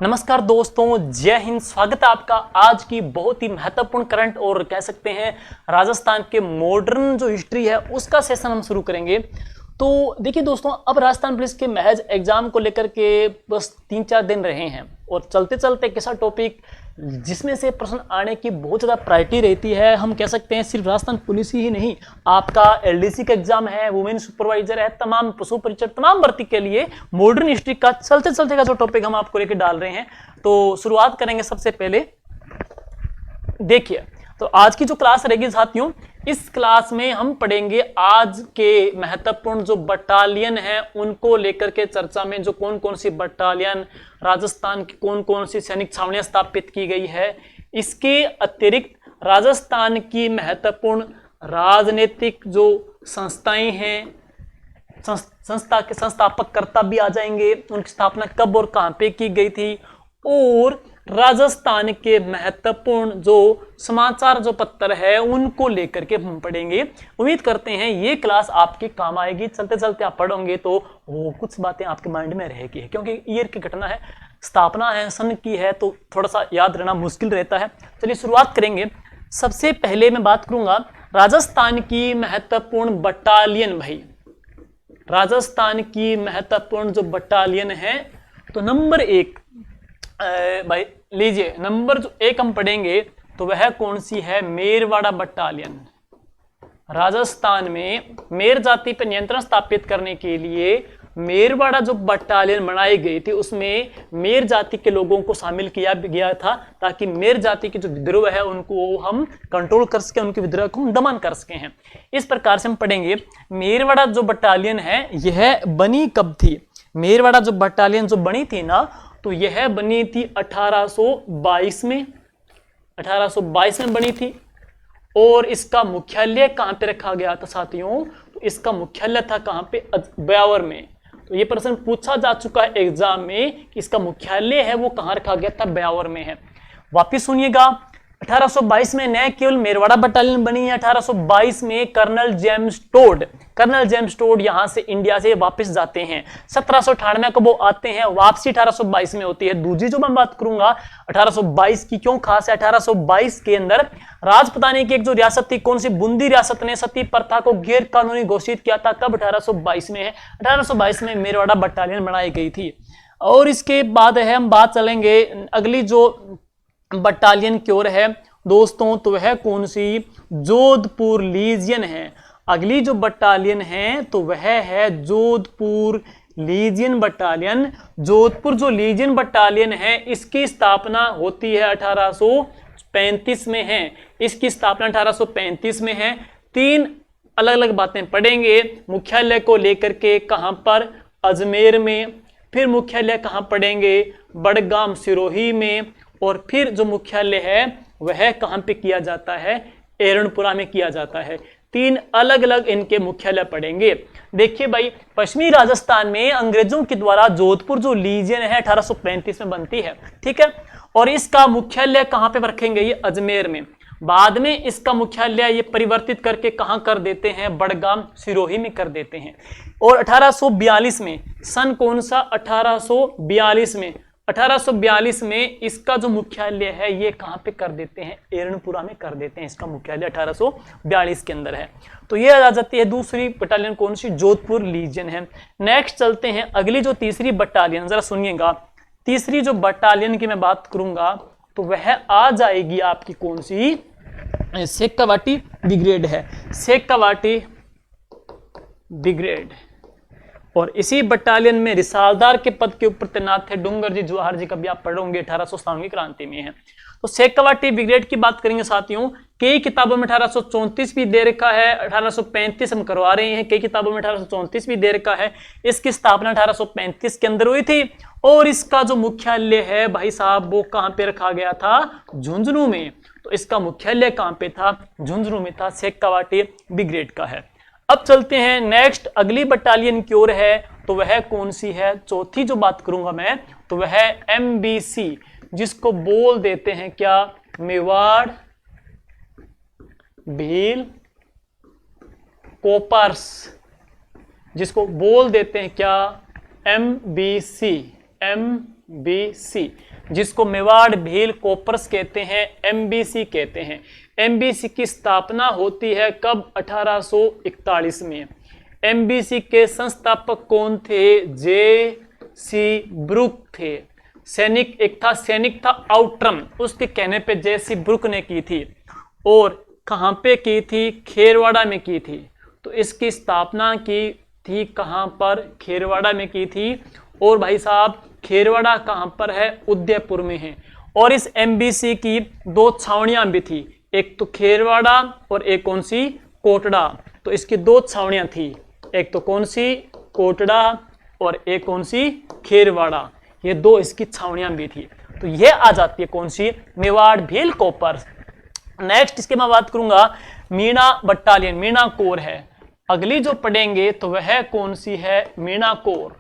नमस्कार दोस्तों, जय हिंद। स्वागत है आपका आज की बहुत ही महत्वपूर्ण करंट और कह सकते हैं राजस्थान के मॉडर्न जो हिस्ट्री है उसका सेशन हम शुरू करेंगे। तो देखिए दोस्तों, अब राजस्थान पुलिस के महज एग्जाम को लेकर के बस 3-4 दिन रहे हैं और चलते चलते एक ऐसा टॉपिक जिसमें से प्रश्न आने की बहुत ज़्यादा प्रायोरिटी रहती है। हम कह सकते हैं सिर्फ राजस्थान पुलिस ही नहीं, आपका एलडीसी का एग्जाम है, वुमेन सुपरवाइजर है, तमाम पशु परीक्षक, तमाम भर्ती के लिए मॉडर्न हिस्ट्री का चलते चलते का जो टॉपिक हम आपको लेकर डाल रहे हैं। तो शुरुआत करेंगे सबसे पहले। देखिए, तो आज की जो क्लास रहेगी साथियों, इस क्लास में हम पढ़ेंगे आज के महत्वपूर्ण जो बटालियन हैं उनको लेकर के चर्चा में, जो कौन कौन सी बटालियन राजस्थान की कौन कौन सी सैनिक छावनियां स्थापित की गई है। इसके अतिरिक्त राजस्थान की महत्वपूर्ण राजनीतिक जो संस्थाएं हैं, संस्था के संस्थापककर्ता भी आ जाएंगे, उनकी स्थापना कब और कहां पे की गई थी, और राजस्थान के महत्वपूर्ण जो समाचार जो पत्र है उनको लेकर के हम पढ़ेंगे। उम्मीद करते हैं ये क्लास आपके काम आएगी। चलते चलते आप पढ़ोगे तो वो कुछ बातें आपके माइंड में रहेगी, क्योंकि ईयर की घटना है, स्थापना है, सन की है, तो थोड़ा सा याद रहना मुश्किल रहता है। चलिए शुरुआत करेंगे। सबसे पहले मैं बात करूंगा राजस्थान की महत्वपूर्ण बटालियन। भाई, राजस्थान की महत्वपूर्ण जो बटालियन है, तो नंबर 1 भाई लीजिए, नंबर जो 1 हम पढ़ेंगे तो वह कौन सी है? मेरवाड़ा बटालियन। राजस्थान में मेर जाति पर नियंत्रण स्थापित करने के लिए मेरवाड़ा जो बटालियन बनाई गई थी उसमें मेर जाति के लोगों को शामिल किया गया था, ताकि मेर जाति के जो विद्रोह है उनको हम कंट्रोल कर सके, उनके विद्रोह को हम दमन कर सके हैं। इस प्रकार से हम पढ़ेंगे मेरवाड़ा जो बटालियन है यह बनी कब थी। मेरवाड़ा जो बटालियन जो बनी थी ना, तो यह बनी थी 1822 में, 1822 में बनी थी। और इसका मुख्यालय कहां पे रखा गया था साथियों? तो इसका मुख्यालय था कहां पे? ब्यावर में। तो ये प्रश्न पूछा जा चुका है एग्जाम में कि इसका मुख्यालय है वो कहां रखा गया था? ब्यावर में है। वापिस सुनिएगा, 1822 में न केवल मेरवाड़ा बटालियन बनी है, 1822 में कर्नल जेम्स टोड यहां से इंडिया से वापस जाते हैं। 1798 को वो आते हैं, वापसी 1822 में होती है। दूसरी जो मैं बात करूंगा 1822 की क्यों खास है, 1822 के अंदर राजपुताने की एक जो रियासत थी, कौन सी? बूंदी रियासत ने सती प्रथा को गैर कानूनी घोषित किया था। कब? 1822 में है। 1822 में मेरवाड़ा बटालियन बनाई गई थी। और इसके बाद है, हम बात चलेंगे अगली जो बटालियन की ओर है दोस्तों, तो वह कौन सी? जोधपुर लीजियन है। अगली जो बटालियन है तो वह है जोधपुर लीजियन बटालियन। जोधपुर जो लीजियन बटालियन है इसकी स्थापना होती है 1835 में है। इसकी स्थापना 1835 में है। 3 अलग अलग बातें पढ़ेंगे। मुख्यालय को लेकर के कहां पर? अजमेर में। फिर मुख्यालय कहां पढ़ेंगे? बड़गाम सिरोही में। और फिर जो मुख्यालय है वह कहां पे किया जाता है? एरणपुरा में किया जाता है। 3 अलग अलग इनके मुख्यालय पढ़ेंगे। देखिए भाई, पश्चिमी राजस्थान में अंग्रेजों के द्वारा जोधपुर जो लीजियन है 1835 में बनती है, ठीक है। और इसका मुख्यालय कहां पे रखेंगे? ये अजमेर में। बाद में इसका मुख्यालय ये परिवर्तित करके कहां कर देते हैं? बड़गाम सिरोही में कर देते हैं। और 1842 में, सन कौन सा? 1842 में इसका जो मुख्यालय है ये कहां पे कर देते हैं? एरणपुरा में कर देते हैं। इसका मुख्यालय 1842 के अंदर है। तो ये आ जाती है दूसरी बटालियन, कौन सी? जोधपुर लीजियन है। नेक्स्ट चलते हैं अगली जो तीसरी बटालियन, जरा सुनिएगा। तीसरी जो बटालियन की मैं बात करूंगा तो वह आ जाएगी आपकी कौन सी? शेखावाटी ब्रिगेड है। शेखावाटी ब्रिगेड। और इसी बटालियन में रिसालदार के पद के ऊपर तैनात थे डूंगर जी जवाहर जी, कभी आप पढ़ोगे 1857 की क्रांति में है। तो शेखावाटी ब्रिगेड की बात करेंगे साथियों। कई किताबों में 1834 भी दे रखा है, 1835 हम करवा रहे हैं। कई किताबों में 1834 भी दे रखा है। इसकी स्थापना 1835 के अंदर हुई थी। और इसका जो मुख्यालय है भाई साहब वो कहां पे रखा गया था? झुंझुनू में। तो इसका मुख्यालय कहां पे था? झुंझुनू में था। शेखावाटी ब्रिगेड का है। अब चलते हैं नेक्स्ट अगली बटालियन की ओर है, तो वह कौन सी है? चौथी जो बात करूंगा मैं तो वह है MBC, जिसको बोल देते हैं क्या? मेवाड़ भील कोपर्स, जिसको बोल देते हैं क्या? MBC। MBC, जिसको मेवाड़ भील कॉपर्स कहते हैं, MBC कहते हैं। MBC की स्थापना होती है कब? 1841 में। MBC के संस्थापक कौन थे? J.C. ब्रुक थे। एक सैनिक था आउट्रम, उसके कहने पे J.C. ब्रुक ने की थी। और कहाँ पे की थी? खेरवाड़ा में की थी। तो इसकी स्थापना की थी कहाँ पर? खेरवाड़ा में की थी। और भाई साहब खेरवाड़ा कहाँ पर है? उदयपुर में है। और इस MBC की 2 छावनियां भी थी, एक तो खेरवाड़ा और एक कौन सी? कोटड़ा। तो इसकी 2 छावनियां थी, एक तो कौन सी? कोटड़ा और एक कौन सी? खेरवाड़ा। ये 2 इसकी छावनियां भी थी। तो ये आ जाती है कौन सी? मेवाड़ भील कॉपर्स। नेक्स्ट इसके मैं बात करूंगा मीणा बटालियन, मीणा कोर है। अगली जो पढ़ेंगे तो वह कौन सी है? मीणा कोर।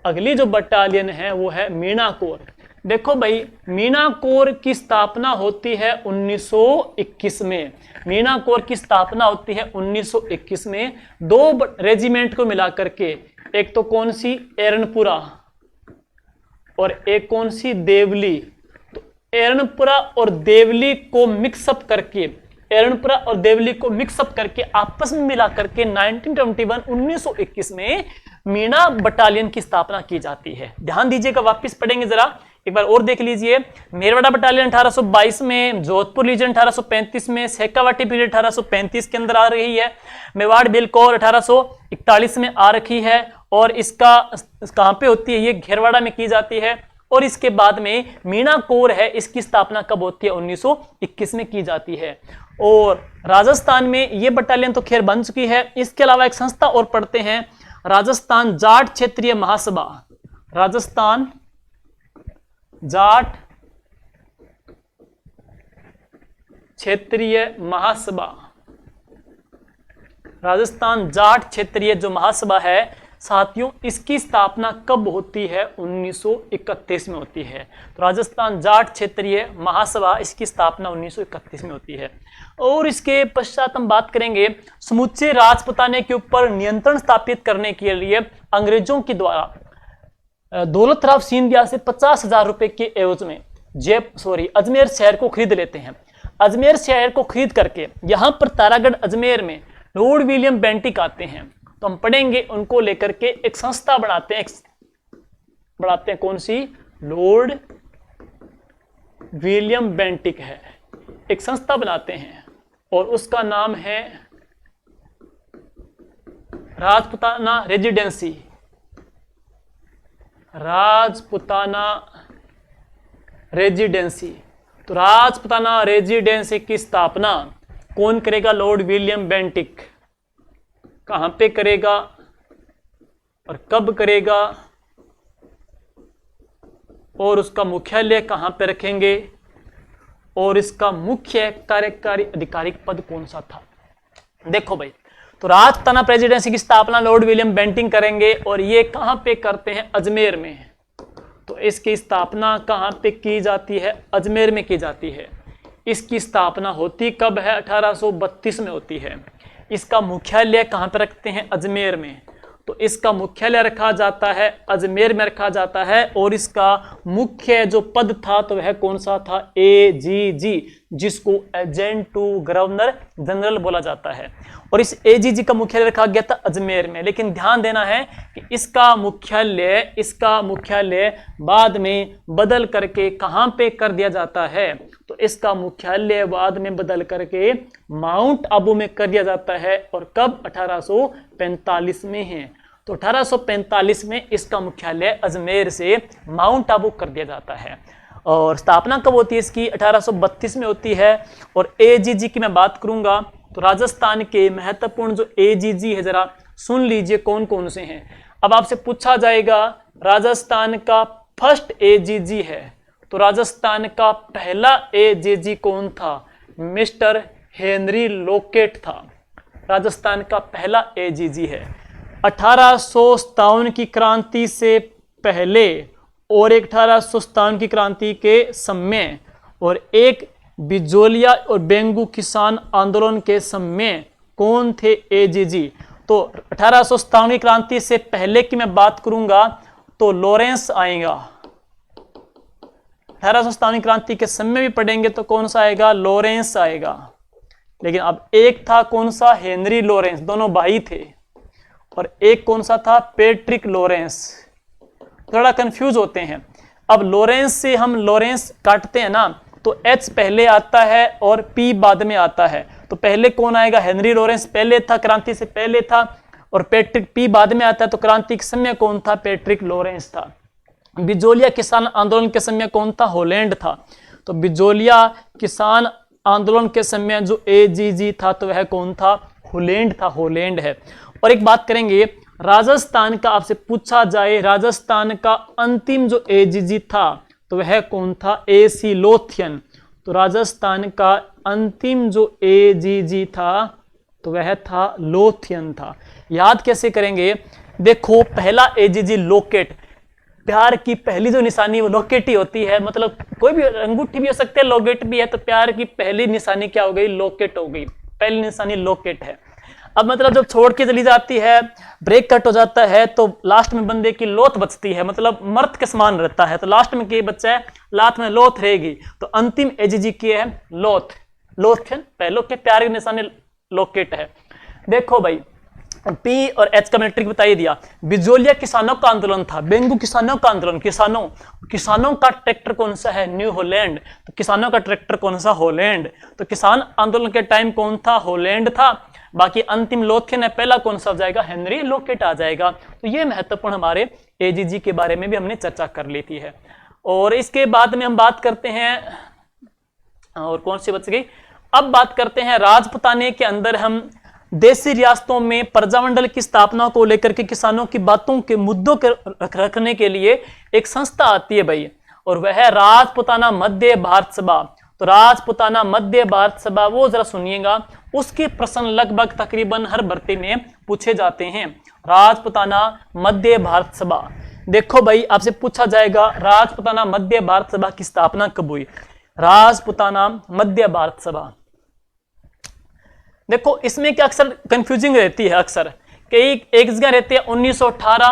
अगली जो बटालियन है वो है मीणा कोर। देखो भाई, मीणा कोर की स्थापना होती है 1921 में। मीणा कोर की स्थापना होती है 1921 में 2 रेजिमेंट को मिलाकर के। एक तो कौन सी? एरनपुरा और एक कौन सी? देवली। तो एरनपुरा और देवली को मिक्सअप करके, एरनपुरा और देवली को मिक्सअप करके आपस में मिला करके 1921 में मीणा बटालियन की स्थापना की जाती है। ध्यान दीजिएगा, वापस पढ़ेंगे जरा एक बार और देख लीजिए। मेरवाड़ा बटालियन 1822 में, जोधपुर लीजन 1835 में, शेखावाटी पीरियड 1835 के अंदर आ रही है। मेवाड़ भील कोर 1841 में आ रखी है। और इसका कहाँ पे होती है? ये घेरवाड़ा में की जाती है। और इसके बाद में मीणा कोर है, इसकी स्थापना कब होती है? 1921 में की जाती है। और राजस्थान में ये बटालियन तो खैर बन चुकी है। इसके अलावा एक संस्था और पढ़ते हैं, राजस्थान जाट क्षेत्रीय महासभा। राजस्थान जाट क्षेत्रीय महासभा। राजस्थान जाट क्षेत्रीय जो महासभा है साथियों, इसकी स्थापना कब होती है? 1931 में होती है। तो राजस्थान जाट क्षेत्रीय महासभा, इसकी स्थापना 1931 में होती है। और इसके पश्चात हम बात करेंगे समूचे राजपुताने के ऊपर नियंत्रण स्थापित करने के लिए अंग्रेजों के द्वारा दौलत राव सिंधिया से 50,000 रुपए के एवज में अजमेर शहर को खरीद लेते हैं। अजमेर शहर को खरीद करके यहाँ पर तारागढ़ अजमेर में लॉर्ड विलियम बेंटिक आते हैं। तो हम पढ़ेंगे, उनको लेकर के एक संस्था बनाते हैं कौन सी? लॉर्ड विलियम बेंटिक है, एक संस्था बनाते हैं और उसका नाम है राजपुताना रेजिडेंसी। राजपुताना रेजिडेंसी। तो राजपुताना रेजिडेंसी की स्थापना कौन करेगा? Lord William Bentinck. कहां पे करेगा और कब करेगा और उसका मुख्यालय कहां पे रखेंगे और इसका मुख्य कार्यकारी आधिकारिक पद कौन सा था? देखो भाई, तो राजपुताना प्रेसिडेंसी की स्थापना लॉर्ड विलियम बेंटिक करेंगे और ये कहां पे करते हैं? अजमेर में। तो इसकी स्थापना कहां पे की जाती है? अजमेर में की जाती है। इसकी स्थापना होती कब है? 1832 में होती है। इसका मुख्यालय कहां पर रखते हैं? अजमेर में। तो इसका मुख्यालय रखा जाता है अजमेर में रखा जाता है। और इसका मुख्य जो पद था तो वह कौन सा था? AGG, जिसको एजेंट टू गवर्नर जनरल बोला जाता है। और इस AGG का मुख्यालय रखा गया था अजमेर में। लेकिन ध्यान देना है कि इसका मुख्यालय बाद में बदल करके कहां पे कर दिया जाता है? तो इसका मुख्यालय बाद में बदल करके माउंट आबू में कर दिया जाता है। और कब? 1845 में है। तो 1845 में इसका मुख्यालय अजमेर से माउंट आबू कर दिया जाता है। और स्थापना कब होती है इसकी? 1832 में होती है। और AGG की मैं बात करूंगा तो राजस्थान के महत्वपूर्ण जो AGG है जरा सुन लीजिए कौन कौन से हैं। अब आपसे पूछा जाएगा राजस्थान का फर्स्ट AGG है, तो राजस्थान का पहला AGG कौन था? मिस्टर हेनरी लॉकेट था। राजस्थान का पहला AGG है। 1857 की क्रांति से पहले और एक 1857 की क्रांति के समय और एक बिजोलिया और बेंगू किसान आंदोलन के समय कौन थे AGG? तो 1857 की क्रांति से पहले की मैं बात करूंगा तो लॉरेंस आएगा। 1857 क्रांति के समय भी पढ़ेंगे तो कौन सा आएगा, लॉरेंस आएगा। लेकिन अब एक था कौन सा, हेनरी लॉरेंस, दोनों भाई थे, और एक कौन सा था, पैट्रिक लॉरेंस। थोड़ा कंफ्यूज होते हैं। अब लॉरेंस से हम लॉरेंस काटते हैं ना, तो एच पहले आता है और पी बाद में आता है, तो पहले कौन आएगा, हेनरी लॉरेंस पहले था, क्रांति से पहले था, और पैट्रिक पी बाद में आता है, तो क्रांति के समय कौन था, पैट्रिक लॉरेंस था। बिजोलिया किसान आंदोलन के समय कौन था, हॉलैंड था। तो बिजोलिया किसान आंदोलन के समय जो एजीजी था तो वह कौन था, हॉलैंड था, हॉलैंड है। और एक बात करेंगे, राजस्थान का आपसे पूछा जाए, राजस्थान का अंतिम जो एजीजी था तो वह कौन था, एसी लोथियन। तो राजस्थान का अंतिम जो एजीजी था तो वह था लोथियन था। याद कैसे करेंगे, देखो पहला एजीजी लोकेट, प्यार की पहली जो निशानी वो लोकेट ही होती है, मतलब कोई भी अंगूठी भी हो सकती है, लोकेट भी है, तो प्यार की पहली निशानी क्या हो गई, लोकेट हो गई, पहली निशानी लोकेट है। अब मतलब जब छोड़ के चली जाती है, ब्रेक कट हो जाता है, तो लास्ट में बंदे की लोथ बचती है, मतलब मर्द के समान रहता है, तो लास्ट में क्या बच्चा है, लात में लोथ रहेगी, तो अंतिम एजीजी की है लोथ, लोथियन, पहलो के प्यार की निशानी लोकेट है। देखो भाई पी और एच का मैंने ट्रिक बता ही दिया। बिजोलिया किसानों का आंदोलन था, बेंगू किसानों का आंदोलन, किसानों का ट्रैक्टर कौन सा है, न्यू हॉलैंड, तो किसानों का ट्रैक्टर कौन सा, हॉलैंड, तो किसान आंदोलन के टाइम कौन था, हॉलैंड था। बाकी अंतिम लोथियन है, पहला कौन सा जाएगा, हेनरी लोकेट आ जाएगा। तो ये महत्वपूर्ण हमारे एजीजी के बारे में भी हमने चर्चा कर ली थी है। और इसके बाद में हम बात करते हैं, और कौन सी बच गई, अब बात करते हैं राजपुताने के अंदर हम देशी रियासतों में प्रजामंडल की स्थापना को लेकर के किसानों की बातों के मुद्दों के रखने के लिए एक संस्था आती है भाई, और वह है राजपुताना मध्य भारत सभा। तो राजपुताना मध्य भारत सभा, वो जरा सुनिएगा, उसके प्रश्न लगभग तकरीबन हर भर्ती में पूछे जाते हैं। राजपुताना मध्य भारत सभा, देखो भाई आपसे पूछा जाएगा राजपुताना मध्य भारत सभा की स्थापना कब हुई, राजपुताना मध्य भारत सभा। देखो इसमें क्या अक्सर कंफ्यूजिंग रहती है, अक्सर कई एक जगह रहती है 1918,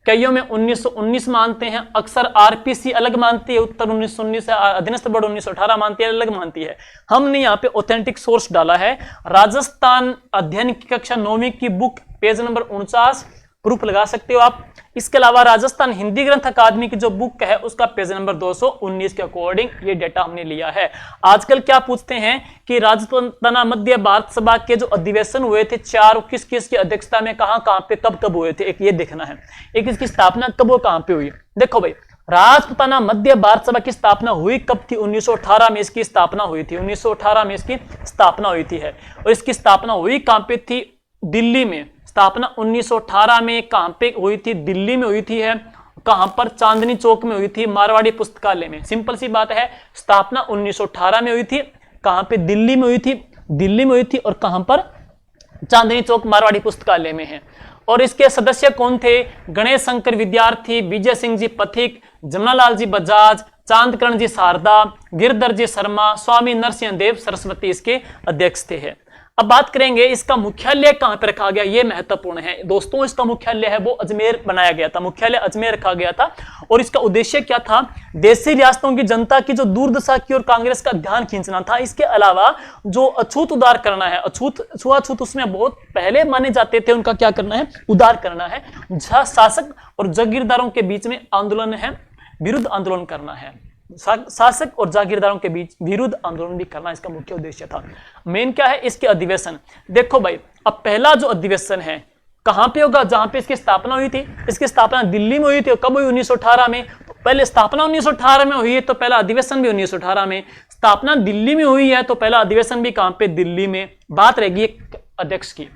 कईयों में 1919 मानते हैं, अक्सर आरपीसी अलग मानती है, उत्तर 1919 है, अधीनस्थ बोर्ड 1918 मानती है, अलग मानती है। हमने यहाँ पे ऑथेंटिक सोर्स डाला है, राजस्थान अध्ययन की कक्षा 9वीं की बुक, पेज नंबर 49, प्रूफ लगा सकते हो आप। इसके अलावा राजस्थान हिंदी ग्रंथ अकादमी की जो बुक है उसका पेज नंबर 219 के अकॉर्डिंग ये डेटा हमने लिया है। आजकल क्या पूछते हैं कि राजपुताना मध्य भारत सभा के जो अधिवेशन हुए थे 4, किस किस की अध्यक्षता में, कहां पे कब हुए थे, एक ये देखना है, एक इसकी स्थापना कब और कहां पे हुई। देखो भाई राजपुताना मध्य भारत सभा की स्थापना हुई कब थी, 1918 में इसकी स्थापना हुई थी, 1918 में इसकी स्थापना हुई थी है। और इसकी स्थापना हुई कहां पे थी, दिल्ली में। स्थापना 1918 में कहां पे हुई थी, दिल्ली में हुई थी है। कहां पर, चांदनी चौक में हुई थी, मारवाड़ी पुस्तकालय में। सिंपल सी बात है, स्थापना 1918 में हुई थी, कहां पे, दिल्ली में हुई थी, दिल्ली में हुई थी, और कहां पर, चांदनी चौक मारवाड़ी पुस्तकालय में है। और इसके सदस्य कौन थे, गणेश शंकर विद्यार्थी, विजय सिंह जी पथिक, जमनालाल जी बजाज, चांदकरण जी शारदा, गिरधर जी शर्मा, स्वामी नरसिंह देव सरस्वती इसके अध्यक्ष थे है। अब बात करेंगे इसका मुख्यालय कहां पर रखा गया, यह महत्वपूर्ण है दोस्तों। इसका मुख्यालय है वो अजमेर बनाया गया था, मुख्यालय अजमेर रखा गया था। और इसका उद्देश्य क्या था, देशी रियासतों की जनता की जो दुर्दशा की और कांग्रेस का ध्यान खींचना था। इसके अलावा जो अछूत उदार करना है, छुआछूत उसमें बहुत पहले माने जाते थे, उनका क्या करना है, उदार करना है। शासक और जागीरदारों के बीच में आंदोलन है, विरुद्ध आंदोलन करना है, शासक और जागीरदारों के बीच विरुद्ध आंदोलन भी करना इसका मुख्य उद्देश्य था। मेन क्या है, इसके अधिवेशन। देखो भाई अब पहला जो अधिवेशन है कहां पे होगा, जहां पे इसकी स्थापना हुई थी। इसकी स्थापना दिल्ली में हुई थी, कब हुई, 1918 में। तो पहले स्थापना 1918 में हुई है तो पहला अधिवेशन भी 1918 में। स्थापना दिल्ली में हुई है तो पहला अधिवेशन भी कहां पे, दिल्ली में। बात रहेगी अध्यक्ष की।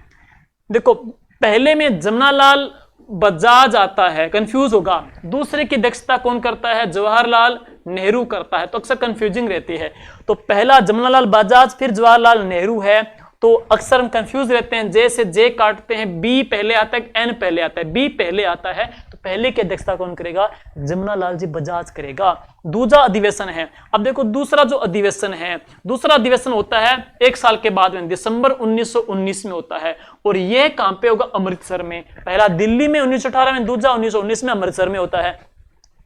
देखो पहले में जमनालाल बजाज आता है, कंफ्यूज होगा। दूसरे की अध्यक्षता कौन करता है, जवाहरलाल नेहरू करता है, तो अक्सर कंफ्यूजिंग रहती है। तो पहला जमनालाल बजाज, फिर जवाहरलाल नेहरू है, तो अक्सर हम कंफ्यूज रहते हैं। जे से जे काटते हैं, बी पहले आता है, एन पहले आता है, बी पहले आता है, तो पहले की अध्यक्षता कौन करेगा, जमनालाल जी बजाज करेगा। दूसरा अधिवेशन है, अब देखो दूसरा जो अधिवेशन है, दूसरा अधिवेशन होता है 1 साल के बाद में, दिसंबर 1919 में होता है। और यह कहां पे होगा, अमृतसर में। पहला दिल्ली में 1918 में, दूसरा 1919 में अमृतसर में होता है।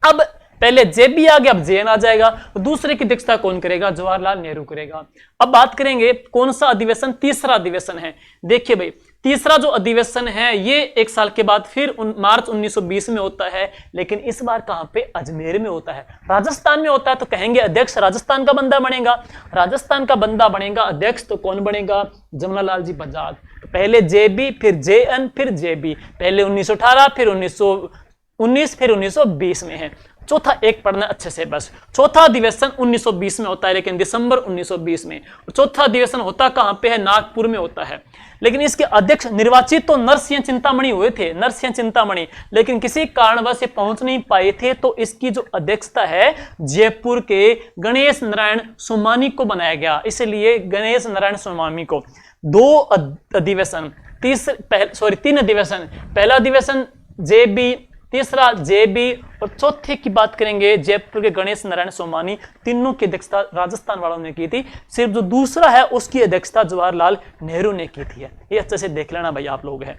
अब पहले जेबी आ गया, अब जेएन आ जाएगा। तो दूसरे की अध्यक्षता कौन करेगा? जवाहरलाल नेहरू करेगा। अब बात करेंगे कौन सा अधिवेशन? तीसरा अधिवेशन है। देखिए भाई, तीसरा जो अधिवेशन है ये 1 साल के बाद फिर मार्च 1920 में होता है, लेकिन इस बार कहां पे? अजमेर में होता है, राजस्थान में होता है। तो कहेंगे अध्यक्ष राजस्थान का बंदा बनेगा, राजस्थान का बंदा बनेगा अध्यक्ष, तो कौन बनेगा? जमनालाल जी बजाज। पहले जेबी, फिर जेएन, फिर जेबी, पहले 1918, फिर 1919, फिर 1920 में है। चौथा एक पढ़ना अच्छे से बस। चौथा अधिवेशन 1920 में होता है, लेकिन दिसंबर 1920 में। चौथा अधिवेशन होता कहां पे है? नागपुर में होता है। लेकिन इसके अध्यक्ष निर्वाचित तो नरसिंह चिंतामणि हुए थे, नरसिंह चिंतामणि, लेकिन किसी कारणवश पहुंच नहीं पाए थे। तो इसकी जो अध्यक्षता है जयपुर के गणेश नारायण सोमानी को बनाया गया, इसलिए गणेश नारायण सोमानी को। 2 अधिवेशन, 3 अधिवेशन, पहला अधिवेशन जेबी, तीसरा जेबी, और चौथे की बात करेंगे जयपुर के गणेश नारायण सोमानी। तीनों की अध्यक्षता राजस्थान वालों ने की थी, सिर्फ जो दूसरा है उसकी अध्यक्षता जवाहरलाल नेहरू ने की थी। ये अच्छे से देख लेना भाई आप लोग हैं।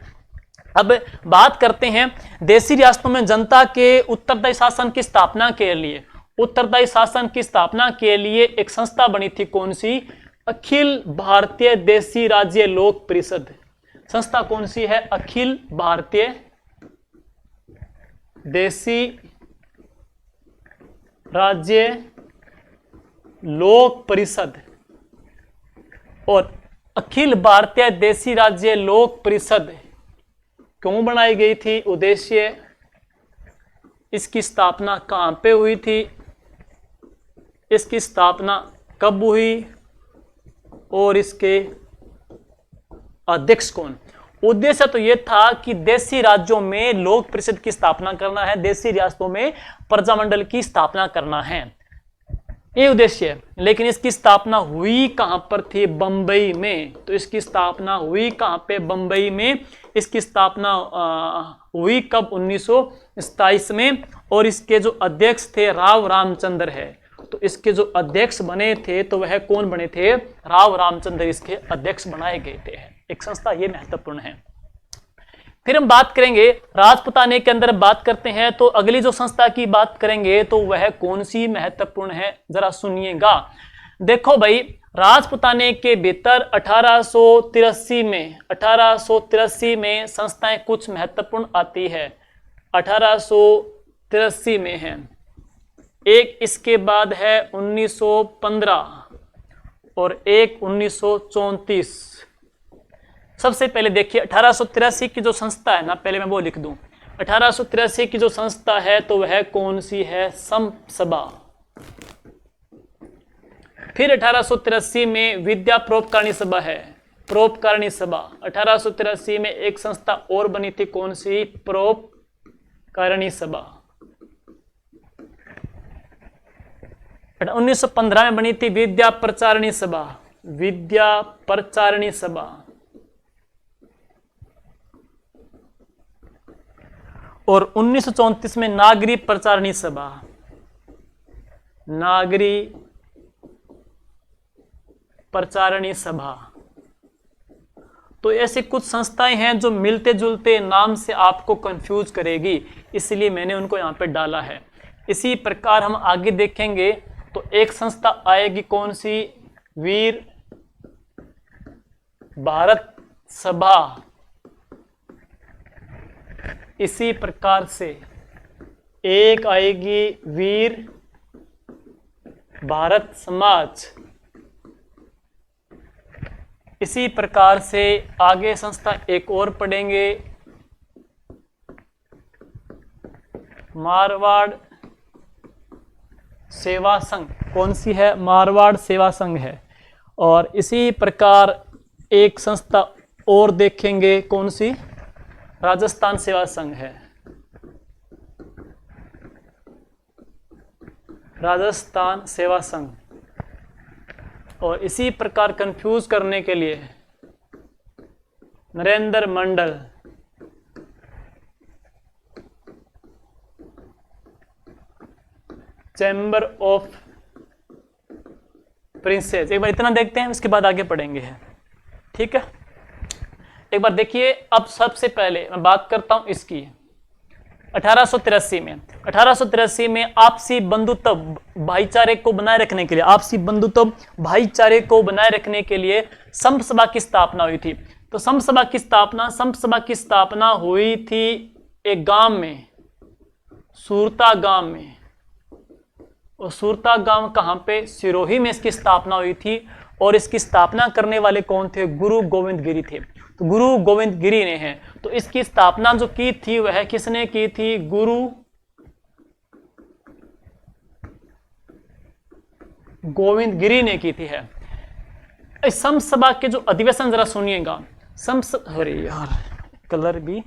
अब बात करते हैं देशी रियासतों में जनता के उत्तरदायी शासन की स्थापना के लिए। उत्तरदायी शासन की स्थापना के लिए एक संस्था बनी थी, कौन सी? अखिल भारतीय देशी राज्य लोक परिषद। संस्था कौन सी है? अखिल भारतीय देशी राज्य लोक परिषद। और अखिल भारतीय देशी राज्य लोक परिषद क्यों बनाई गई थी? उद्देश्य, इसकी स्थापना कहां पे हुई थी, इसकी स्थापना कब हुई, और इसके अध्यक्ष कौन? उद्देश्य तो यह था कि देशी राज्यों में लोक परिषद की स्थापना करना है, देशी रियासतों में प्रजामंडल की स्थापना करना है, ये उद्देश्य है। लेकिन इसकी स्थापना हुई कहां पर थी? बंबई में। तो इसकी स्थापना हुई कहां पे? बंबई में। इसकी स्थापना हुई कब? 1927 में। और इसके जो अध्यक्ष थे राव रामचंद्र है। तो इसके जो अध्यक्ष बने थे तो वह कौन बने थे? राव रामचंद्र इसके अध्यक्ष बनाए गए थे। एक संस्था, ये महत्वपूर्ण है। फिर हम बात करेंगे राजपुताने के अंदर बात करते हैं, तो अगली जो संस्था की बात करेंगे तो वह कौन सी महत्वपूर्ण है, जरा सुनिएगा। देखो भाई, राजपुताने के भीतर 1883 में संस्थाएं कुछ महत्वपूर्ण आती है। 1883 में है एक, इसके बाद है 1915 और एक 1934। सबसे पहले देखिए 1883 की जो संस्था है ना, पहले मैं वो लिख दूं। 1883 की जो संस्था है तो वह कौन सी है? समसभा। फिर 1883 में विद्या परोपकारिणी सभा है, परोपकारिणी सभा। 1883 में एक संस्था और बनी थी, कौन सी? परोपकारिणी सभा। 1915 में बनी थी विद्या प्रचारिणी सभा, विद्या प्रचारिणी सभा। और 1934 में नागरी प्रचारिणी सभा, नागरी प्रचारिणी सभा। तो ऐसे कुछ संस्थाएं हैं जो मिलते जुलते नाम से आपको कंफ्यूज करेगी, इसलिए मैंने उनको यहां पे डाला है। इसी प्रकार हम आगे देखेंगे तो एक संस्था आएगी, कौन सी? वीर भारत सभा। इसी प्रकार से एक आएगी वीर भारत समाज। इसी प्रकार से आगे संस्था एक और पढ़ेंगे, मारवाड़ सेवा संघ। कौन सी है? मारवाड़ सेवा संघ है। और इसी प्रकार एक संस्था और देखेंगे, कौन सी? राजस्थान सेवा संघ है, राजस्थान सेवा संघ। और इसी प्रकार कंफ्यूज करने के लिए नरेंद्र मंडल, चैम्बर ऑफ प्रिंसेस। एक बार इतना देखते हैं, उसके बाद आगे पढ़ेंगे। ठीक है, एक बार देखिए। अब सबसे पहले मैं बात करता हूं इसकी, 1883 में 1883 में आपसी बंधुत्व भाईचारे को बनाए रखने के लिए, आपसी बंधुत्व भाईचारे को बनाए रखने के लिए संप सभा की स्थापना हुई थी। तो संप सभा की स्थापना हुई थी एक गांव में, सूरता गांव में। और सूरता गांव कहां पे? सिरोही में इसकी स्थापना हुई थी। और इसकी स्थापना करने वाले कौन थे? गुरु गोविंद गिरी थे। तो गुरु गोविंद गिरी ने है। तो इसकी स्थापना जो की थी वह किसने की थी? गुरु गोविंद गिरी ने की थी है। इस संप सभा के जो अधिवेशन जरा सुनिएगा। अरे यार कलर भी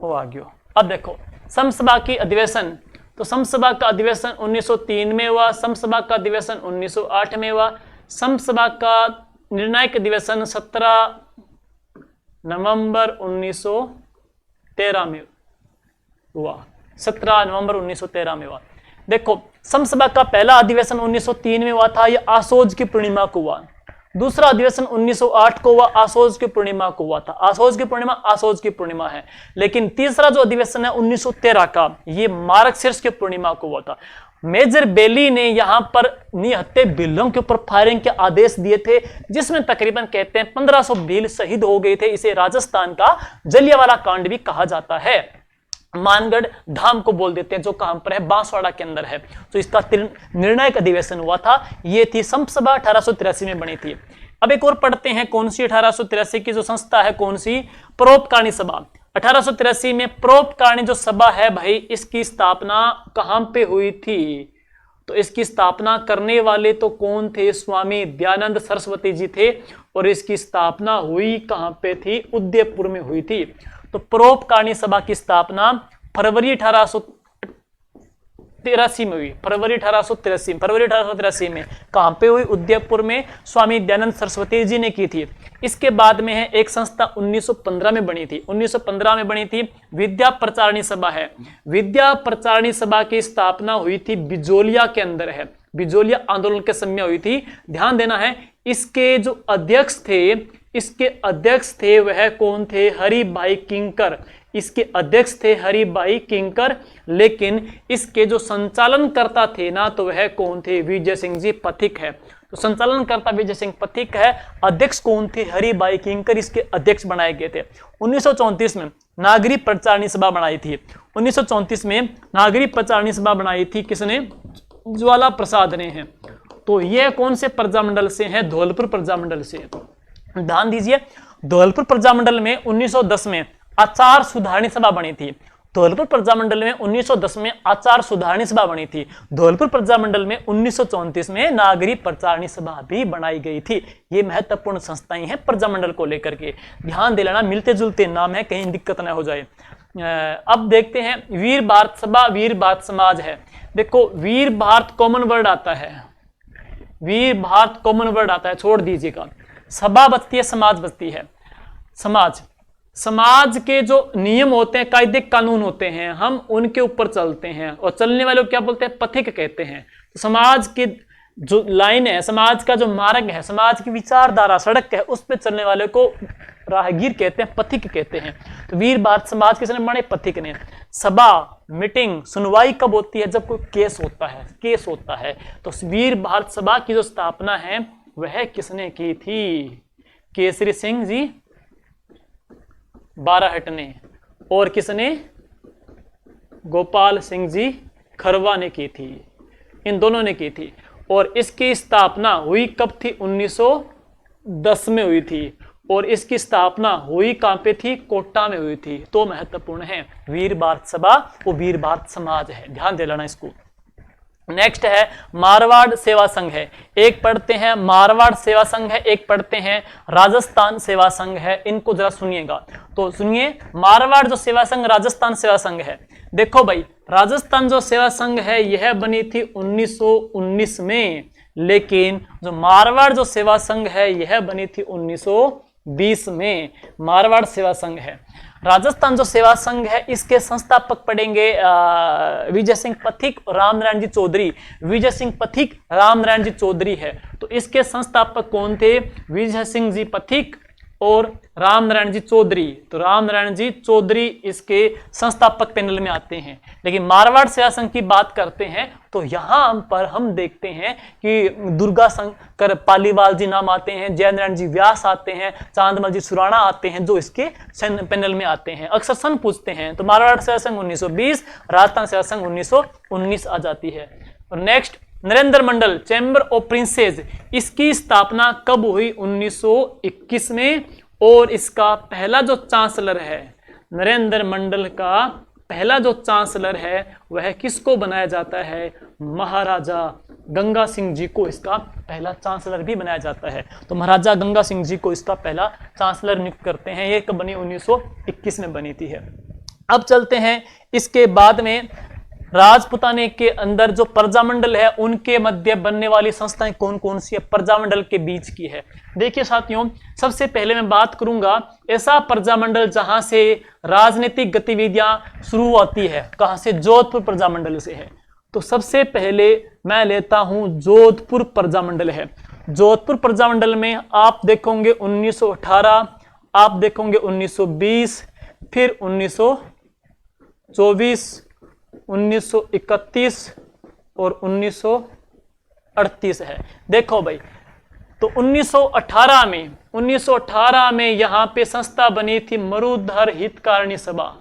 वो आ गया। अब देखो संप सभा की अधिवेशन, तो संप सभा का अधिवेशन 1903 में हुआ, संप सभा का अधिवेशन 1908 में हुआ, संप सभा का निर्णायक अधिवेशन 17 नवंबर 1913 में हुआ। 17 नवंबर 1913 में हुआ। देखो संप सभा का पहला अधिवेशन 1903 में हुआ था, यह आसोज की पूर्णिमा को हुआ। दूसरा अधिवेशन 1908 को हुआ, आसोज की पूर्णिमा को हुआ था। आसोज की पूर्णिमा है। लेकिन तीसरा जो अधिवेशन है 1913 का, ये मार्गशीर्ष की पूर्णिमा को हुआ था। मेजर बेली ने यहां पर निहत्थे भीलों के ऊपर फायरिंग के आदेश दिए थे, जिसमें तकरीबन कहते हैं 1500 भील शहीद हो गए थे। इसे राजस्थान का जलियांवाला कांड भी कहा जाता है। मानगढ़ धाम को बोल देते हैं, जो कहां पर है? बांसवाड़ा के अंदर है। तो इसका निर्णायक अधिवेशन हुआ था। ये थी संप सभा, 1883 में बनी थी। अब एक और पढ़ते हैं, कौन सी 1883 की जो संस्था है, कौन सी? परोपकारिणी सभा। 1883 में परोपकारिणी जो सभा है भाई, इसकी स्थापना कहां पे हुई थी? तो इसकी स्थापना करने वाले तो कौन थे? स्वामी दयानंद सरस्वती जी थे। और इसकी स्थापना हुई कहां पे थी? उदयपुर में हुई थी। तो परोपकारिणी सभा की स्थापना फरवरी 1883 में हुई। फरवरी 1883 में कहां पे हुई? उदयपुर में स्वामी दयानंद सरस्वती जी ने की थी। इसके बाद में है एक संस्था 1915 में बनी थी। 1915 में बनी थी विद्या प्रचारिणी सभा है। विद्या प्रचारिणी सभा की स्थापना हुई थी बिजोलिया के अंदर है। बिजोलिया आंदोलन के समय हुई थी। ध्यान देना है, इसके जो अध्यक्ष थे वह कौन थे? हरिभाई किंकर। इसके अध्यक्ष थे हरिभाई किंकर। लेकिन इसके जो संचालनकर्ता थे ना, तो वह कौन थे? विजय सिंह जी पथिक है। तो संचालनकर्ता विजय सिंह पथिक है। अध्यक्ष कौन थे? हरिभाई किंकर इसके अध्यक्ष बनाए गए थे। 1934 में नागरिक प्रचारिणी सभा बनाई थी। 1934 में नागरिक प्रचारिणी सभा बनाई थी। किसने? ज्वाला प्रसाद ने है। तो यह कौन से प्रजामंडल से है? धौलपुर प्रजामंडल से। ध्यान दीजिए, धौलपुर प्रजामंडल में 1910 में आचार सुधारणी सभा बनी थी। धौलपुर प्रजामंडल में 1910 में आचार सुधारणी सभा बनी थी। धौलपुर प्रजामंडल में 1934 में नागरिक प्रचारिणी सभा भी बनाई गई थी। ये महत्वपूर्ण संस्थाएं हैं प्रजामंडल को लेकर के। ध्यान दे लेना, मिलते जुलते नाम है, कहीं दिक्कत ना हो जाए। अब देखते हैं वीर भारत सभा, वीर भारत समाज है। देखो वीर भारत कॉमन वर्ड आता है, वीर भारत कॉमन वर्ड आता है, छोड़ दीजिएगा। सभा बचती है, समाज बचती है। समाज के जो नियम होते हैं, कायदे कानून होते हैं, हम उनके ऊपर चलते हैं। और चलने वाले को क्या बोलते हैं? पथिक कहते हैं। तो समाज की जो लाइन है, समाज का जो मार्ग है, समाज की विचारधारा, सड़क है, उस पर चलने वाले को राहगीर कहते हैं, पथिक कहते हैं। तो वीर भारत समाज किसने बने? पथिक ने। सभा, मीटिंग, सुनवाई कब होती है? जब कोई केस होता है। तो वीर भारत सभा की जो स्थापना है वह किसने की थी? केसरी सिंह जी बाराहट ने। और किसने? गोपाल सिंह जी खरवा ने की थी। इन दोनों ने की थी। और इसकी स्थापना हुई कब थी? 1910 में हुई थी। और इसकी स्थापना हुई कहां पे थी? कोटा में हुई थी। तो महत्वपूर्ण है, वीर भारत सभा वो वीर भारत समाज है, ध्यान दे लेना इसको। नेक्स्ट है मारवाड़ सेवा संघ है। एक पढ़ते हैं मारवाड़ सेवा संघ है, एक पढ़ते हैं राजस्थान सेवा संघ है। इनको जरा सुनिएगा। तो सुनिए, मारवाड़ जो सेवा संघ राजस्थान सेवा संघ है। देखो भाई, राजस्थान जो सेवा संघ है यह बनी थी 1919 में। लेकिन जो मारवाड़ जो सेवा संघ है यह बनी थी 1920 में। मारवाड़ सेवा संघ है। राजस्थान जो सेवा संघ है इसके संस्थापक पढ़ेंगे विजय सिंह पथिक और रामनारायण जी चौधरी। विजय सिंह पथिक, रामनारायण जी चौधरी है। तो इसके संस्थापक कौन थे? विजय सिंह जी पथिक और रामनारायण जी चौधरी। तो रामनारायण जी चौधरी इसके संस्थापक पैनल में आते हैं। लेकिन मारवाड़ सेवा संघ की बात करते हैं तो यहां पर हम देखते हैं कि दुर्गा शंकर पालीवाल जी नाम आते हैं, जयनारायण जी व्यास आते हैं, चांदमल जी सुराणा आते हैं, जो इसके पैनल में आते हैं। अक्सर सन पूछते हैं तो मारवाड़ सेवा संघ 1920, राजस्थान सेवा संघ 1919 आ जाती है। और next, Narendra Mandal chamber of princess, इसकी स्थापना कब हुई? 1921 में। और इसका पहला जो चांसलर है, नरेंद्र मंडल का पहला जो चांसलर है वह किसको बनाया जाता है? महाराजा गंगा सिंह जी को इसका पहला चांसलर भी बनाया जाता है। तो महाराजा गंगा सिंह जी को इसका पहला चांसलर नियुक्त करते हैं। ये कब बनी? 1921 में बनी थी है। अब चलते हैं इसके बाद में राजपुताने के अंदर जो प्रजामंडल है उनके मध्य बनने वाली संस्थाएं कौन कौन सी है? प्रजामंडल के बीच की है। देखिए साथियों, सबसे पहले मैं बात करूंगा ऐसा प्रजामंडल जहां से राजनीतिक गतिविधियां शुरू होती है। कहां से? जोधपुर प्रजामंडल से है। तो सबसे पहले मैं लेता हूं जोधपुर प्रजामंडल है। जोधपुर प्रजामंडल में आप देखोगे 1918, आप देखोगे 1920, फिर 1924, 1931 और 1938 है। देखो भाई, तो 1918 में यहां पे संस्था बनी थी मरुधर हितकारिणी सभा।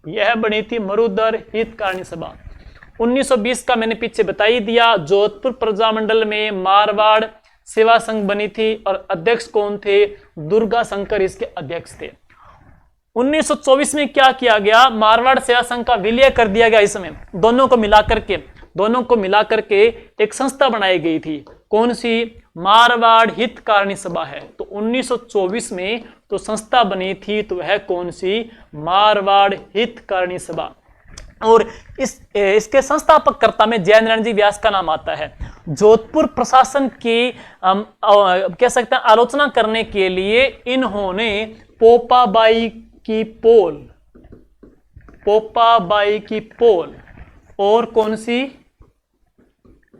यह बनी थी मरुधर हितकारिणी सभा। 1920 का मैंने पीछे बता ही दिया। जोधपुर प्रजामंडल में मारवाड़ सेवा संघ बनी थी और अध्यक्ष कौन थे? दुर्गा शंकर इसके अध्यक्ष थे। 1924 में क्या किया गया? मारवाड़ सेवा संघ का विलय कर दिया गया। इसमें दोनों को मिलाकर के एक संस्था बनाई गई थी। कौन सी? मारवाड़ हितकारिणी सभा है। तो 1924 में तो संस्था बनी थी, तो वह कौन सी? मारवाड़ हितकारिणी सभा। और इसके संस्थापककर्ता में जयनारायण जी व्यास का नाम आता है। जोधपुर प्रशासन की कह सकते हैं आलोचना करने के लिए इन्होंने पोपाबाई की पोल और कौन सी?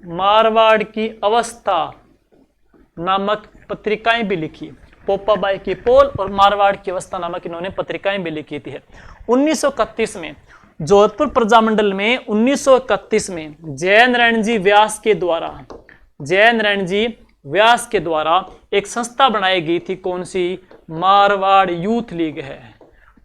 मारवाड़ की अवस्था नामक पत्रिकाएं भी लिखी। पोपाबाई की पोल और मारवाड़ की अवस्था नामक इन्होंने पत्रिकाएं भी लिखी थी। 1931 में जोधपुर प्रजामंडल में 1931 में जयनारायण जी व्यास के द्वारा एक संस्था बनाई गई थी। कौन सी? मारवाड़ यूथ लीग है।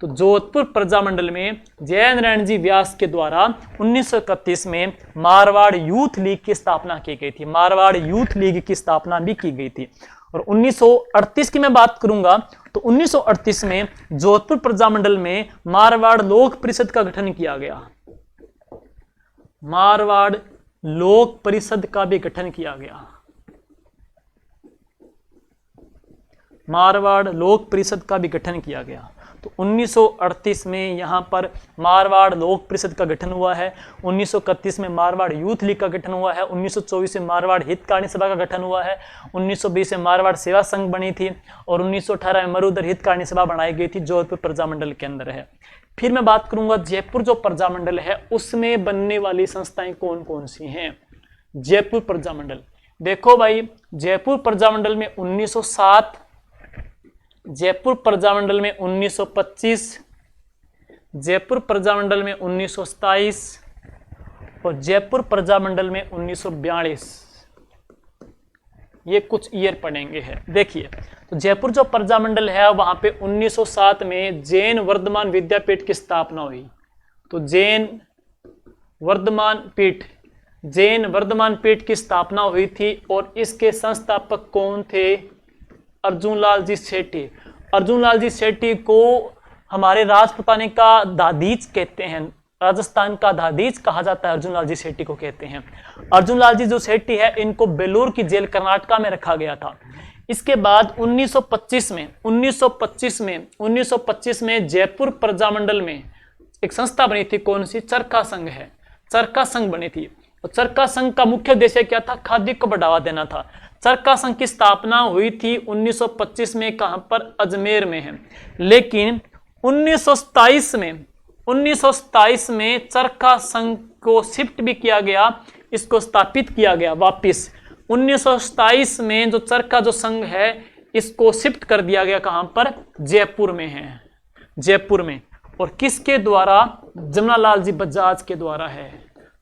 तो जोधपुर प्रजामंडल में जयनारायण जी व्यास के द्वारा 1931 में मारवाड़ यूथ लीग की स्थापना की गई थी। मारवाड़ यूथ लीग की स्थापना भी की गई थी। और 1938 की मैं बात करूंगा तो 1938 में जोधपुर प्रजामंडल में मारवाड़ लोक परिषद का गठन किया गया। मारवाड़ लोक परिषद का भी गठन किया गया। मारवाड़ लोक परिषद का भी गठन किया गया। तो 1938 में यहां पर मारवाड़ लोक परिषद का गठन हुआ है। 1931 में मारवाड़ यूथ लीग का गठन हुआ है। 1924 में मारवाड़ हितकारिणी सभा का गठन हुआ है। 1920 में मारवाड़ सेवा संघ बनी थी और 1918 में मरुधर हितकारिणी सभा बनाई गई थी, जोधपुर प्रजामंडल के अंदर है। फिर मैं बात करूंगा जयपुर जो प्रजामंडल है उसमें बनने वाली संस्थाएं कौन कौन सी हैं। जयपुर प्रजामंडल, देखो भाई, जयपुर प्रजामंडल में 1907, जयपुर प्रजामंडल में 1925, जयपुर प्रजामंडल में 1927 और जयपुर प्रजामंडल में 1942। ये कुछ ईयर पढ़ेंगे हैं। देखिए, तो जयपुर जो प्रजामंडल है वहां पे 1907 में जैन वर्धमान विद्यापीठ की स्थापना हुई। तो जैन वर्धमान पीठ की स्थापना हुई थी और इसके संस्थापक कौन थे? अर्जुन लाल जी सेठी। अर्जुन लाल जी सेठी को हमारे राजपुताने का दादीज कहते हैं, राजस्थान का दादीज कहा जाता है। अर्जुन लाल जी सेठी को कहते हैं। अर्जुन लाल जी जो सेठी है इनको बेलूर की जेल कर्नाटका में रखा गया था। इसके बाद 1925 में जयपुर प्रजामंडल में एक संस्था बनी थी। कौन सी? चरखा संघ है। चरखा संघ बनी थी। और चरखा संघ का मुख्य उद्देश्य क्या था? खादी को बढ़ावा देना था। चरखा संघ की स्थापना हुई थी 1925 में। कहां पर? अजमेर में है। लेकिन 1927 में चरखा संघ को शिफ्ट भी किया गया, इसको स्थापित किया गया वापिस। 1927 में जो चरखा जो संघ है इसको शिफ्ट कर दिया गया, कहां पर, जयपुर में है, जयपुर में। और किसके द्वारा, जमनालाल जी बजाज के द्वारा है।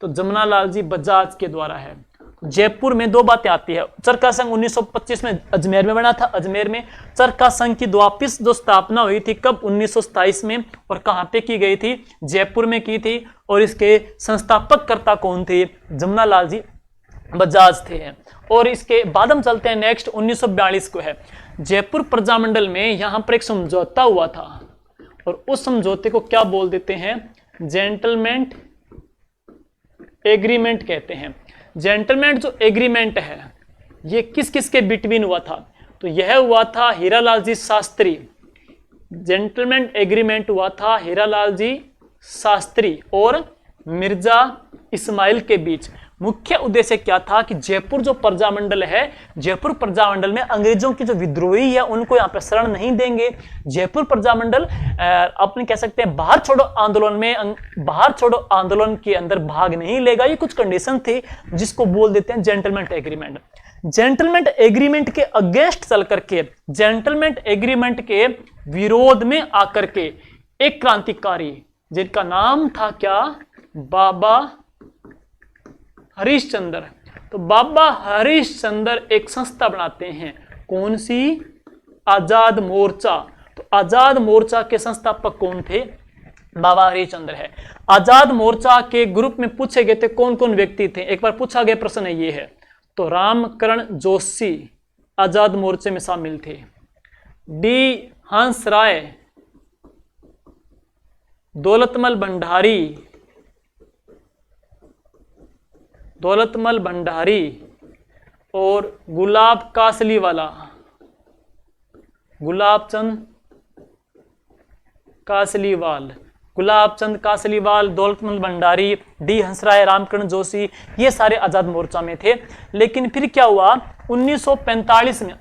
तो जमनालाल जी बजाज के द्वारा है। जयपुर में दो बातें आती है। चरखा संघ 1925 में अजमेर में बना था, अजमेर में। चरखा संघ की वापिस जो स्थापना हुई थी कब, 1927 में। और कहां पे की गई थी, जयपुर में की थी। और इसके संस्थापककर्ता कौन थे, जमनालाल जी बजाज थे। और इसके बाद हम चलते हैं नेक्स्ट, 1942 को है। जयपुर प्रजामंडल में यहां पर एक समझौता हुआ था, और उस समझौते को क्या बोल देते हैं, जेंटलमैन एग्रीमेंट कहते हैं। जेंटलमैन जो एग्रीमेंट है ये किस किस के बिटवीन हुआ था, तो यह हुआ था हीरालाल जी शास्त्री। जेंटलमैन एग्रीमेंट हुआ था हीरालाल जी शास्त्री और मिर्जा इस्माइल के बीच। मुख्य उद्देश्य क्या था कि जयपुर जो प्रजामंडल है, जयपुर प्रजामंडल में अंग्रेजों की जो विद्रोही है उनको यहाँ पे शरण नहीं देंगे। जयपुर प्रजामंडल अपने कह सकते हैं बाहर छोड़ो आंदोलन में, बाहर छोड़ो आंदोलन के अंदर भाग नहीं लेगा। ये कुछ कंडीशन थे जिसको बोल देते हैं जेंटलमैन एग्रीमेंट। जेंटलमैन एग्रीमेंट के अगेंस्ट चल करके, जेंटलमैन एग्रीमेंट के विरोध में आकर के एक क्रांतिकारी जिनका नाम था क्या, बाबा हरिश्चंद्र। तो बाबा हरिश्चंद्र एक संस्था बनाते हैं, कौन सी, आजाद मोर्चा। तो आजाद मोर्चा के संस्थापक कौन थे, बाबा हरिश्चंद्र है। आजाद मोर्चा के ग्रुप में पूछे गए थे कौन कौन व्यक्ति थे, एक बार पूछा गया प्रश्न ये है। तो रामकरण जोशी आजाद मोर्चे में शामिल थे। डी हंस राय, दौलतमल भंडारी, दौलतमल भंडारी और गुलाब कासलीवाला, गुलाबचंद कासलीवाल, गुलाबचंद कासलीवाल, दौलतमल भंडारी, डी हंसराय, रामकरण जोशी, ये सारे आजाद मोर्चा में थे। लेकिन फिर क्या हुआ, 1945 में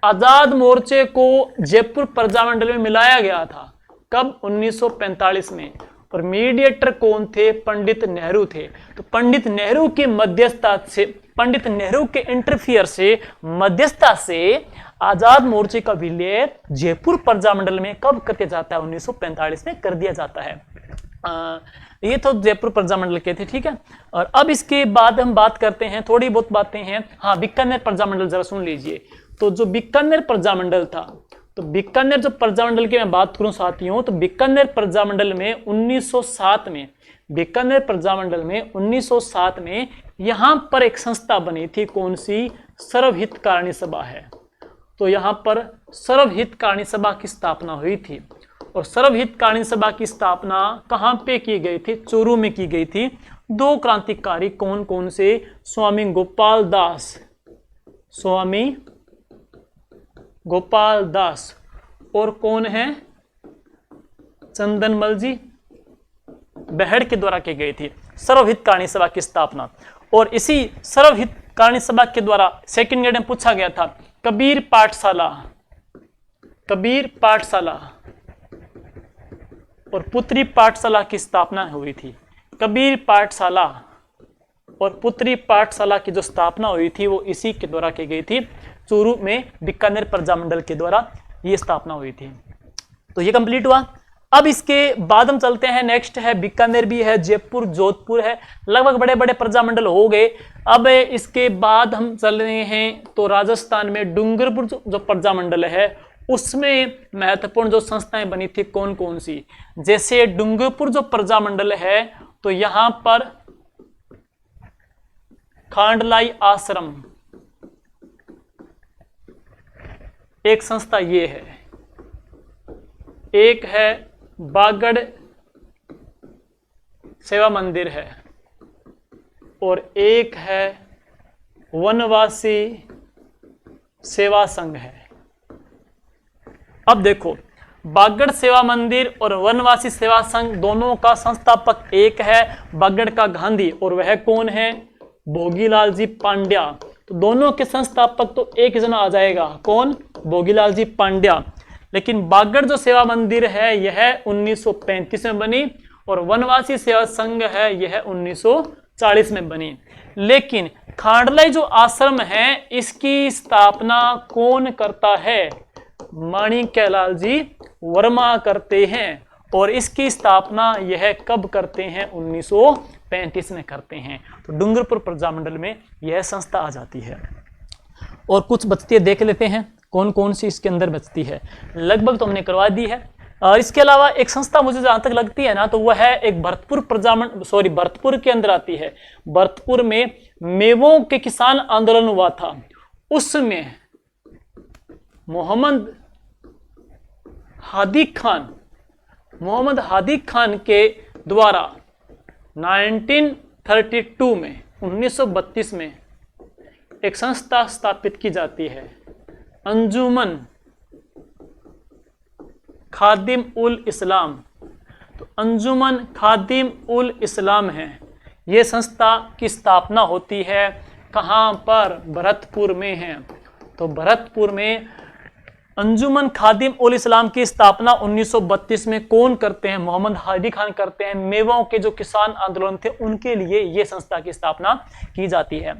आजाद मोर्चे को जयपुर प्रजामंडल में मिलाया गया था। कब, 1945 में। और मीडिएटर कौन थे, पंडित नेहरू थे। तो पंडित नेहरू के मध्यस्थता से, पंडित नेहरू के इंटरफियर से, मध्यस्थता से आजाद मोर्चे का विलय जयपुर प्रजामंडल में कब करके जाता है, 1945 में कर दिया जाता है। ये तो जयपुर प्रजामंडल के थे, ठीक है। और अब इसके बाद हम बात करते हैं, थोड़ी बहुत बातें हैं। हाँ, बीकानेर प्रजामंडल जरा सुन लीजिए। तो जो बीकानेर प्रजामंडल था, तो बीकानेर जो प्रजामंडल की मैं बात करूं साथियों, तो बीकानेर प्रजामंडल में 1907 में, बीकानेर प्रजामंडल में 1907 में यहां पर एक संस्था बनी थी, कौन सी, सर्वहितकारिणी सभा है। तो यहां पर सर्वहितकारिणी सभा की स्थापना हुई थी। और सर्वहितकारिणी सभा की स्थापना कहां पे की गई थी, चूरू में की गई थी। दो क्रांतिकारी कौन कौन से, स्वामी गोपाल दास, स्वामी गोपाल दास और कौन है, चंदनमल जी बेहड़ के द्वारा की गई थी सर्वहितकारिणी सभा की स्थापना। और इसी सर्वहितकारिणी सभा के द्वारा सेकंड ग्रेड में पूछा गया था कबीर पाठशाला, कबीर पाठशाला और पुत्री पाठशाला की स्थापना हुई थी। कबीर पाठशाला और पुत्री पाठशाला की जो स्थापना हुई थी वो इसी के द्वारा की गई थी, चूरू में बीकानेर प्रजामंडल के द्वारा ये स्थापना हुई थी। तो ये कंप्लीट हुआ। अब इसके बाद हम चलते हैं, नेक्स्ट है बीकानेर भी है, जयपुर, जोधपुर है, लगभग बड़े बड़े प्रजामंडल हो गए। अब इसके बाद हम चल रहे हैं तो राजस्थान में डूंगरपुर जो प्रजामंडल है उसमें महत्वपूर्ण जो संस्थाएं बनी थी कौन कौन सी, जैसे डूंगरपुर जो प्रजामंडल है तो यहां पर खांडलाई आश्रम एक संस्था ये है, एक है बागड़ सेवा मंदिर है और एक है वनवासी सेवा संघ है। अब देखो, बागड़ सेवा मंदिर और वनवासी सेवा संघ दोनों का संस्थापक एक है बागड़ का गांधी और वह कौन है, भोगीलाल जी पांड्या। तो दोनों के संस्थापक तो एक जना आ जाएगा, कौन, भोगीलाल जी पांड्या। लेकिन बागड़ जो सेवा मंदिर है यह 1935 में बनी और वनवासी सेवा संघ है यह 1940 में बनी। लेकिन खांडलाई जो आश्रम है इसकी स्थापना कौन करता है? माणिक्यलाल जी वर्मा करते हैं। और इसकी स्थापना यह कब करते हैं? 1935 में करते हैं। तो डूंगरपुर प्रजामंडल में यह संस्था आ जाती है। और कुछ बचती है, देख लेते हैं कौन कौन सी इसके अंदर बचती है। लगभग तो हमने करवा दी है। इसके अलावा एक संस्था मुझे जहां तक लगती है ना, तो वह है एक भरतपुर के अंदर आती है। भरतपुर में मेवों के किसान आंदोलन हुआ था, उसमें मोहम्मद हादी खान के द्वारा 1932 में एक संस्था स्थापित की जाती है, अंजुमन खादिम उल इस्लाम। तो अंजुमन खादिम उल इस्लाम है, ये संस्था की स्थापना होती है कहां पर? भरतपुर में है। तो भरतपुर में अंजुमन खादिम उल इस्लाम की स्थापना 1932 में कौन करते हैं? मोहम्मद हादी खान करते हैं। मेवों के जो किसान आंदोलन थे उनके लिए यह संस्था की स्थापना की जाती है।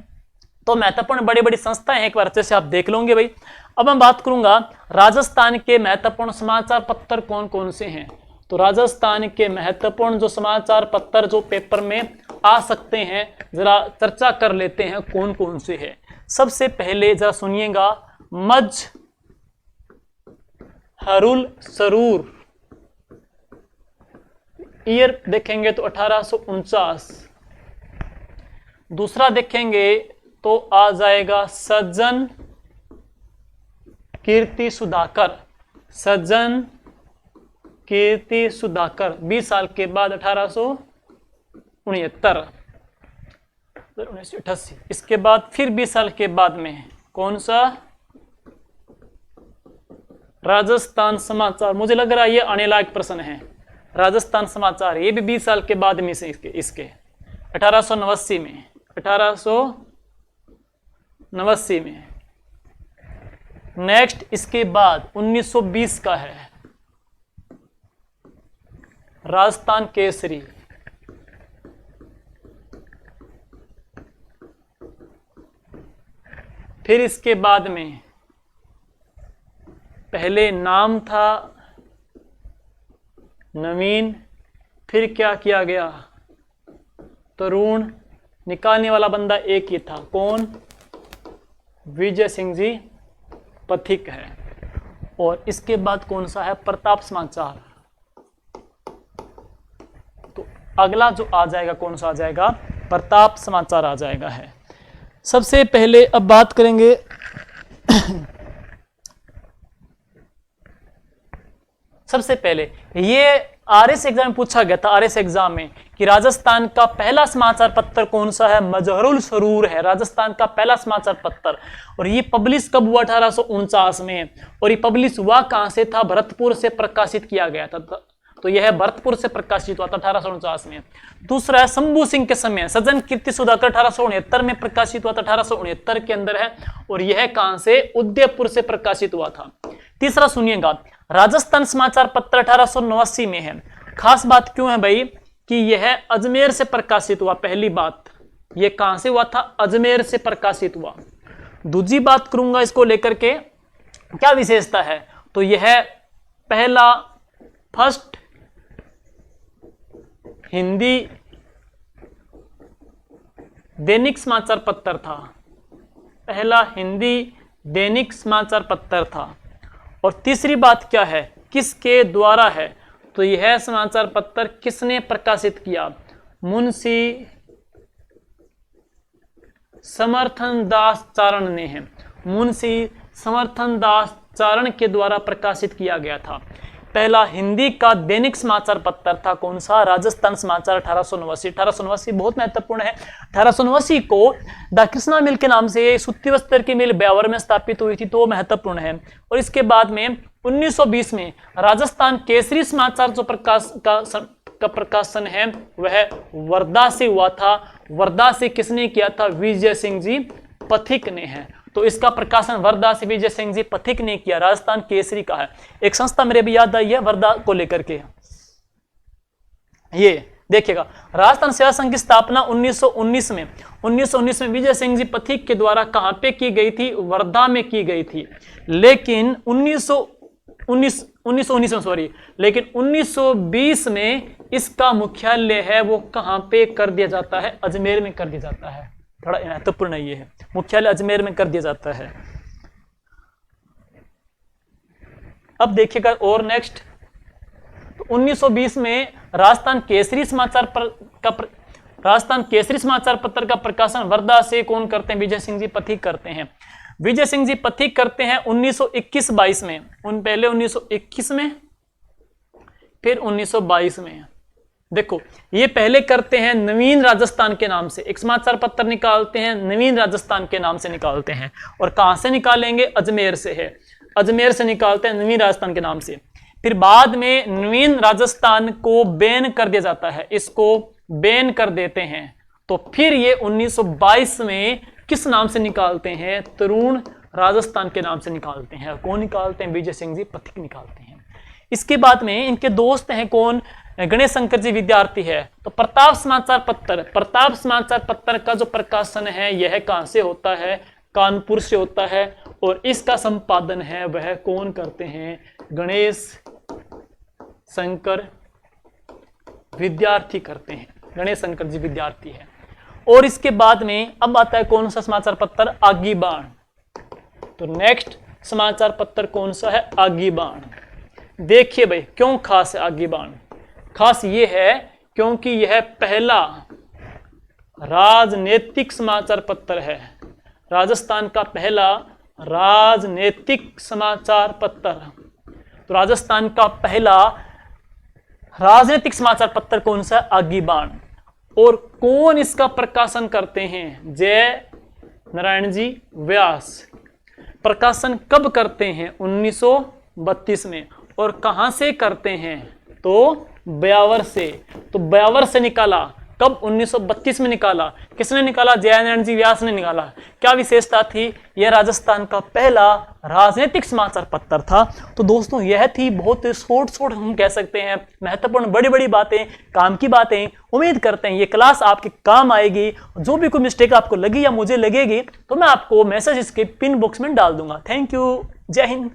तो महत्वपूर्ण बड़ी बड़ी संस्थाएं हैं, एक बार अच्छे से आप देख लोगे भाई। अब मैं बात करूंगा राजस्थान के महत्वपूर्ण समाचार पत्र कौन कौन से हैं। तो राजस्थान के महत्वपूर्ण जो समाचार पत्र जो पेपर में आ सकते हैं, जरा चर्चा कर लेते हैं कौन कौन से हैं। सबसे पहले जरा सुनिएगा, मजहरुल सरूर, ईयर देखेंगे तो 1849। दूसरा देखेंगे तो आ जाएगा सज्जन कीर्ति सुधाकर, 20 साल के बाद 1988। इसके बाद फिर 20 साल के बाद में कौन सा? राजस्थान समाचार। मुझे लग रहा है ये आने लायक प्रश्न है। राजस्थान समाचार ये भी 20 साल के बाद में से इसके 1889 में 1889 में। नेक्स्ट इसके बाद 1920 का है राजस्थान केसरी। फिर इसके बाद में पहले नाम था नवीन, फिर क्या किया गया? तरुण। निकालने वाला बंदा एक ही था, कौन? विजय सिंह जी पथिक है। और इसके बाद कौन सा है? प्रताप समाचार। तो अगला जो आ जाएगा कौन सा आ जाएगा? प्रताप समाचार आ जाएगा है। सबसे पहले अब बात करेंगे सबसे पहले ये आरएस एग्जाम में पूछा गया था, आरएस एग्जाम में, कि राजस्थान का पहला समाचार पत्र कौन सा है? मजहरुल सरूर है राजस्थान का पहला समाचार पत्र। और ये पब्लिश कब हुआ? 1849 में। और ये पब्लिश हुआ कहां से था? भरतपुर से प्रकाशित किया गया था। तो यह भरतपुर से प्रकाशित हुआ था 1849 में। दूसरा है शंभू सिंह के समय, सज्जन कीर्ति सुधाकर 1869 में प्रकाशित हुआ था, 1869 के अंदर है। और यह कहां से? उदयपुर से प्रकाशित हुआ था। तीसरा सुनिएगा, राजस्थान समाचार पत्र 1889 में है। खास बात क्यों है भाई? कि यह अजमेर से प्रकाशित हुआ। पहली बात, यह कहां से हुआ था? अजमेर से प्रकाशित हुआ। दूसरी बात करूंगा इसको लेकर के क्या विशेषता है, तो यह पहला फर्स्ट हिंदी दैनिक समाचार पत्र था, पहला हिंदी दैनिक समाचार पत्र था। और तीसरी बात क्या है? किसके द्वारा है? तो यह समाचार पत्र किसने प्रकाशित किया? मुंशी समर्थन दास चारण ने है। मुंशी समर्थन दास चारण के द्वारा प्रकाशित किया गया था। पहला हिंदी का दैनिक समाचार पत्र था कौन सा? राजस्थान समाचार 1889। 1889 बहुत महत्वपूर्ण है। 1889 को द कृष्णा मिल के नाम से सूती वस्त्र की मिल ब्यावर में स्थापित हुई थी, तो महत्वपूर्ण है। और इसके बाद में 1920 में राजस्थान केसरी समाचार जो प्रकाशन है वह वर्धा से हुआ था। वर्धा से किसने किया था? विजय सिंह जी पथिक ने है। तो इसका प्रकाशन वर्धा से विजय सिंह जी पथिक ने किया। राजस्थान केसरी का है। एक संस्था मेरे भी याद आई है वर्धा को लेकर के, ये देखिएगा, राजस्थान सेवा संघ की स्थापना 1919 में विजय सिंह जी पथिक के द्वारा कहां पे की गई थी? वर्धा में की गई थी। लेकिन 1920 में इसका मुख्यालय है वो कहां पे कर दिया जाता है? अजमेर में कर दिया जाता है। थोड़ा महत्वपूर्ण ये है, मुख्यालय अजमेर में कर दिया जाता है। अब देखिएगा और नेक्स्ट, तो 1920 में राजस्थान केसरी समाचार पत्र का प्रकाशन वर्धा से कौन करते हैं? विजय सिंह जी पथिक करते हैं। विजय सिंह जी पथिक करते हैं 1921-22 में, पहले 1921 में फिर 1922 में। देखो, ये पहले करते हैं नवीन राजस्थान के नाम से, एक समाचार पत्र निकालते हैं, नवीन राजस्थान के नाम से निकालते हैं। और कहां से निकालेंगे? अजमेर से है, अजमेर से निकालते हैं नवीन राजस्थान के नाम से। फिर बाद में नवीन राजस्थान को बैन कर दिया जाता है, इसको बैन कर देते हैं। तो फिर ये 1922 में किस नाम से निकालते हैं? तरुण राजस्थान के नाम से निकालते हैं। कौन निकालते हैं? विजय सिंह जी पथिक निकालते हैं। इसके बाद में इनके दोस्त हैं कौन? गणेश शंकर जी विद्यार्थी है। तो प्रताप समाचार पत्र का जो प्रकाशन है यह कहां से होता है? कानपुर से होता है। और इसका संपादन है वह कौन करते हैं? गणेश शंकर विद्यार्थी करते हैं। गणेश शंकर जी विद्यार्थी है। और इसके बाद में अब आता है कौन सा समाचार पत्र? आगी बाण। तो नेक्स्ट समाचार पत्र कौन सा है? आगी बाण। देखिए भाई, क्यों खास है आगी बाण? खास ये है क्योंकि यह पहला राजनीतिक समाचार पत्र है, राजस्थान का पहला राजनीतिक समाचार पत्र। तो राजस्थान का पहला राजनीतिक समाचार पत्र कौन सा? आगी बाण। और कौन इसका प्रकाशन करते हैं? जय नारायण जी व्यास। प्रकाशन कब करते हैं? 1932 में। और कहां से करते हैं? तो ब्यावर से। तो ब्यावर से निकाला कब? 1932 में निकाला। किसने निकाला? जय नारायण जी व्यास ने निकाला। क्या विशेषता थी? यह राजस्थान का पहला राजनीतिक समाचार पत्र था। तो दोस्तों, यह थी बहुत शॉर्ट हम कह सकते हैं महत्वपूर्ण बड़ी बड़ी बातें, काम की बातें। उम्मीद करते हैं ये क्लास आपके काम आएगी। जो भी कोई मिस्टेक आपको लगी या मुझे लगेगी तो मैं आपको मैसेज इसके पिन बॉक्स में डाल दूंगा। Thank you. जय हिंद।